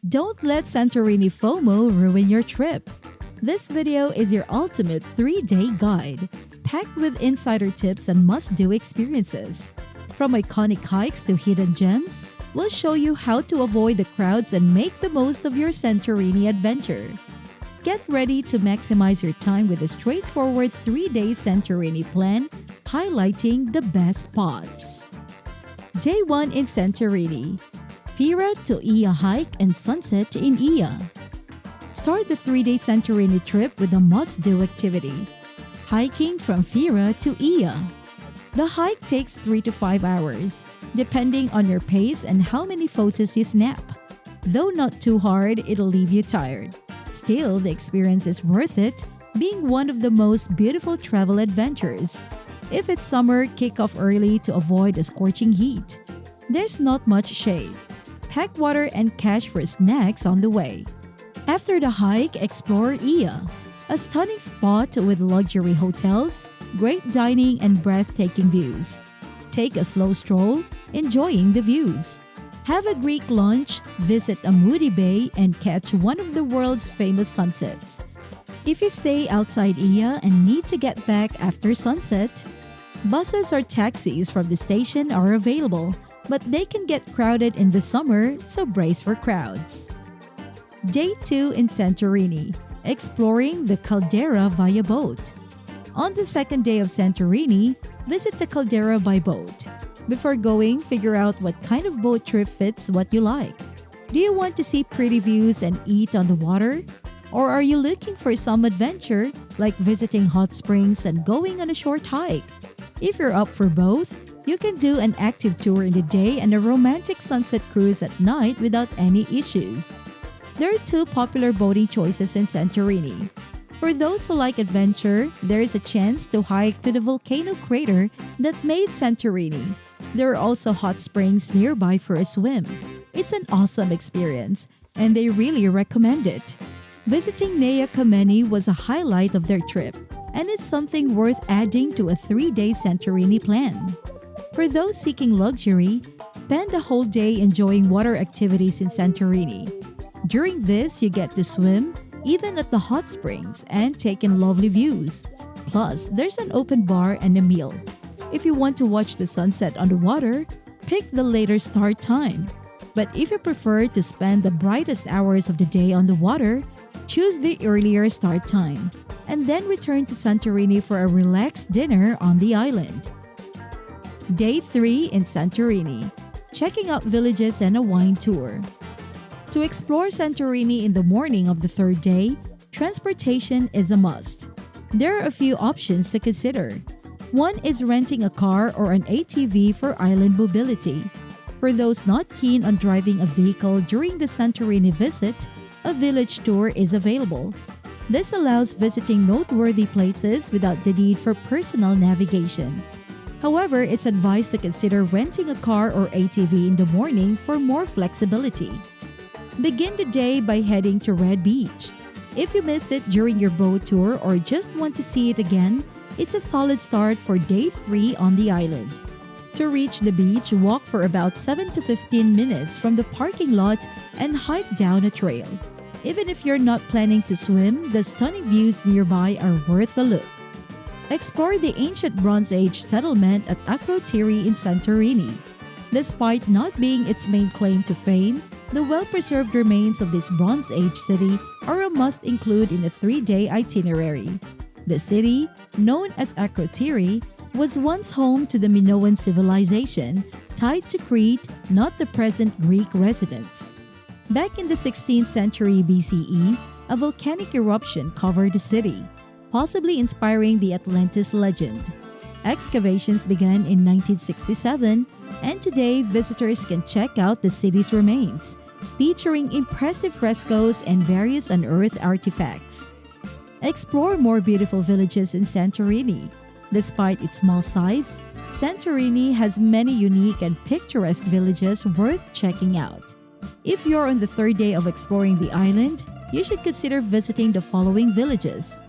Don't let Santorini FOMO ruin your trip. This video is your ultimate 3-day guide, packed with insider tips and must-do experiences. From iconic hikes to hidden gems, we'll show you how to avoid the crowds and make the most of your Santorini adventure. Get ready to maximize your time with a straightforward 3-day Santorini plan, highlighting the best spots. Day 1 in Santorini. Fira to Ia hike and sunset in Ia. Start the 3-day Santorini trip with a must-do activity, hiking from Fira to Ia. The hike takes 3 to 5 hours, depending on your pace and how many photos you snap. Though not too hard, it'll leave you tired. Still, the experience is worth it, being one of the most beautiful travel adventures. If it's summer, kick off early to avoid the scorching heat. There's not much shade. Pack water and cash for snacks on the way. After the hike, explore Ia, a stunning spot with luxury hotels, great dining, and breathtaking views. Take a slow stroll, enjoying the views. Have a Greek lunch, visit a moody bay, and catch one of the world's famous sunsets. If you stay outside Ia and need to get back after sunset, buses or taxis from the station are available, but they can get crowded in the summer, so brace for crowds. Day 2 in Santorini. Exploring the caldera via boat. On the second day of Santorini, visit the caldera by boat. Before going, figure out what kind of boat trip fits what you like. Do you want to see pretty views and eat on the water? Or are you looking for some adventure, like visiting hot springs and going on a short hike? If you're up for both, you can do an active tour in the day and a romantic sunset cruise at night without any issues. There are 2 popular boating choices in Santorini. For those who like adventure, there is a chance to hike to the volcano crater that made Santorini. There are also hot springs nearby for a swim. It's an awesome experience, and they really recommend it. Visiting Nea Kameni was a highlight of their trip, and it's something worth adding to a 3-day Santorini plan. For those seeking luxury, spend a whole day enjoying water activities in Santorini. During this, you get to swim, even at the hot springs, and take in lovely views. Plus, there's an open bar and a meal. If you want to watch the sunset on the water, pick the later start time. But if you prefer to spend the brightest hours of the day on the water, choose the earlier start time, and then return to Santorini for a relaxed dinner on the island. Day 3 in Santorini. Checking out villages and a wine tour. To explore Santorini in the morning of the 3rd day, transportation is a must. There are a few options to consider. One is renting a car or an ATV for island mobility. For those not keen on driving a vehicle during the Santorini visit, a village tour is available. This allows visiting noteworthy places without the need for personal navigation. However, it's advised to consider renting a car or ATV in the morning for more flexibility. Begin the day by heading to Red Beach. If you missed it during your boat tour or just want to see it again, it's a solid start for Day 3 on the island. To reach the beach, walk for about 7 to 15 minutes from the parking lot and hike down a trail. Even if you're not planning to swim, the stunning views nearby are worth a look. Explore the ancient Bronze Age settlement at Akrotiri in Santorini. Despite not being its main claim to fame, the well-preserved remains of this Bronze Age city are a must-include in a 3-day itinerary. The city, known as Akrotiri, was once home to the Minoan civilization, tied to Crete, not the present Greek residents. Back in the 16th century BCE, a volcanic eruption covered the city, possibly inspiring the Atlantis legend. Excavations began in 1967, and today visitors can check out the city's remains, featuring impressive frescoes and various unearthed artifacts. Explore more beautiful villages in Santorini. Despite its small size, Santorini has many unique and picturesque villages worth checking out. If you're on the 3rd day of exploring the island, you should consider visiting the following villages.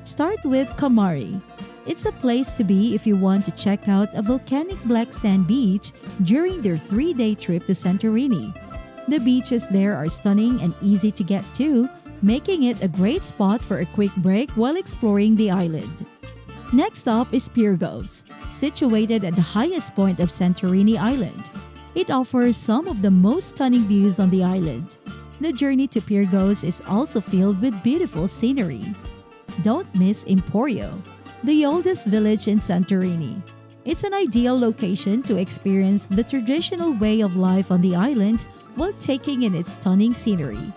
Start with Kamari. It's a place to be if you want to check out a volcanic black sand beach during their 3-day trip to Santorini. The beaches there are stunning and easy to get to, making it a great spot for a quick break while exploring the island. Next up is Pyrgos, situated at the highest point of Santorini Island. It offers some of the most stunning views on the island. The journey to Pyrgos is also filled with beautiful scenery. Don't miss Emporio, the oldest village in Santorini. It's an ideal location to experience the traditional way of life on the island while taking in its stunning scenery.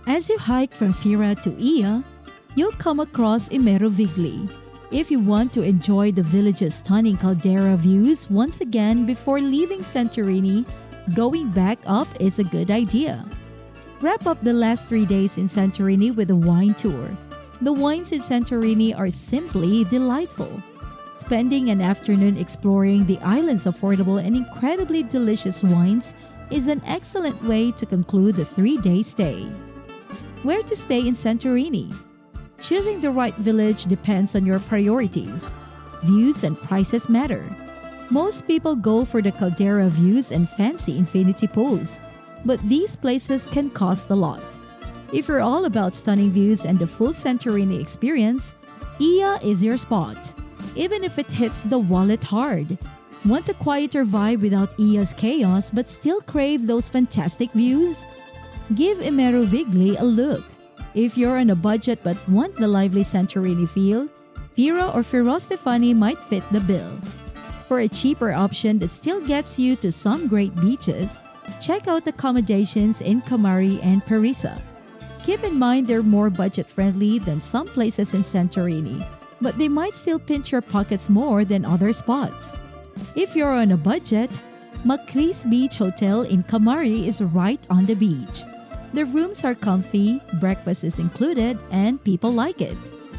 As you hike from Fira to Ia, you'll come across Vigli. If you want to enjoy the village's stunning caldera views once again before leaving Santorini, going back up is a good idea. Wrap up the last 3 days in Santorini with a wine tour. The wines in Santorini are simply delightful. Spending an afternoon exploring the island's affordable and incredibly delicious wines is an excellent way to conclude the 3-day stay. Where to stay in Santorini? Choosing the right village depends on your priorities. Views and prices matter. Most people go for the caldera views and fancy infinity pools, but these places can cost a lot. If you're all about stunning views and the full Santorini experience, Ia is your spot, even if it hits the wallet hard. Want a quieter vibe without Ia's chaos but still crave those fantastic views? Give Vigli a look. If you're on a budget but want the lively Santorini feel, Fira or Ferostefani might fit the bill. For a cheaper option that still gets you to some great beaches, check out accommodations in Kamari and Parisa. Keep in mind they're more budget-friendly than some places in Santorini, but they might still pinch your pockets more than other spots. If you're on a budget, Macris Beach Hotel in Kamari is right on the beach. The rooms are comfy, breakfast is included, and people like it.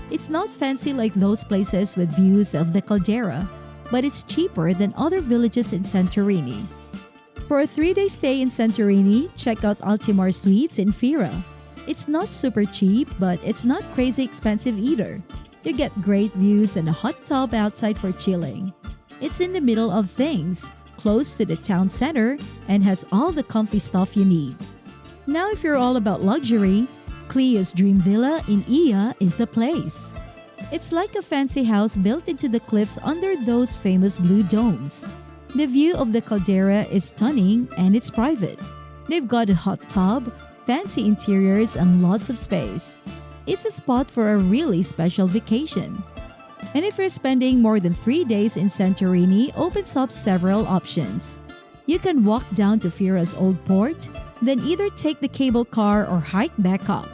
It's not fancy like those places with views of the caldera, but it's cheaper than other villages in Santorini. For a 3-day stay in Santorini, check out Altimar Suites in Fira. It's not super cheap, but it's not crazy expensive either. You get great views and a hot tub outside for chilling. It's in the middle of things, close to the town center, and has all the comfy stuff you need. Now if you're all about luxury, Cleo's Dream Villa in Ia is the place. It's like a fancy house built into the cliffs under those famous blue domes. The view of the caldera is stunning and it's private. They've got a hot tub, fancy interiors, and lots of space. It's a spot for a really special vacation. And if you're spending more than 3 days in Santorini, opens up several options. You can walk down to Fira's old port, then either take the cable car or hike back up.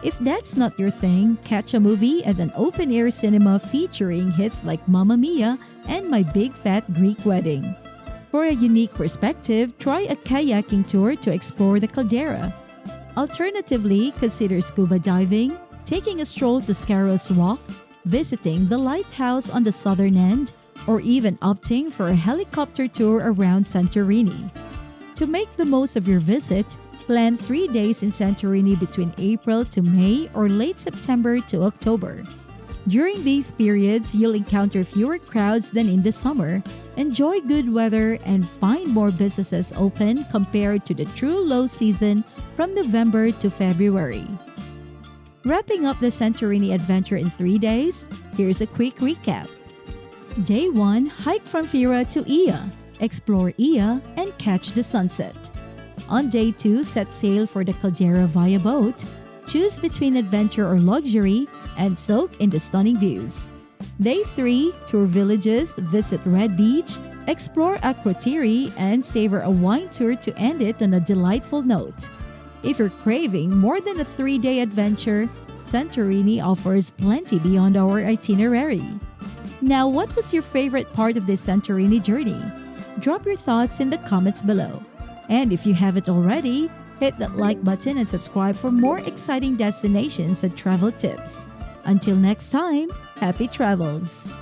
If that's not your thing, catch a movie at an open-air cinema featuring hits like Mamma Mia and My Big Fat Greek Wedding. For a unique perspective, try a kayaking tour to explore the caldera. Alternatively, consider scuba diving, taking a stroll to Scaros Rock, visiting the lighthouse on the southern end, or even opting for a helicopter tour around Santorini. To make the most of your visit, plan 3 days in Santorini between April to May or late September to October. During these periods, you'll encounter fewer crowds than in the summer, enjoy good weather, and find more businesses open compared to the true low season from November to February. Wrapping up the Santorini adventure in 3 days, here's a quick recap. Day 1, hike from Fira to Ia, explore Ia, and catch the sunset. On day 2, set sail for the caldera via boat, choose between adventure or luxury, and soak in the stunning views. Day 3, tour villages, visit Red Beach, explore Akrotiri, and savor a wine tour to end it on a delightful note. If you're craving more than a 3-day adventure, Santorini offers plenty beyond our itinerary. Now, what was your favorite part of this Santorini journey? Drop your thoughts in the comments below. And if you haven't already, hit that like button and subscribe for more exciting destinations and travel tips. Until next time, happy travels!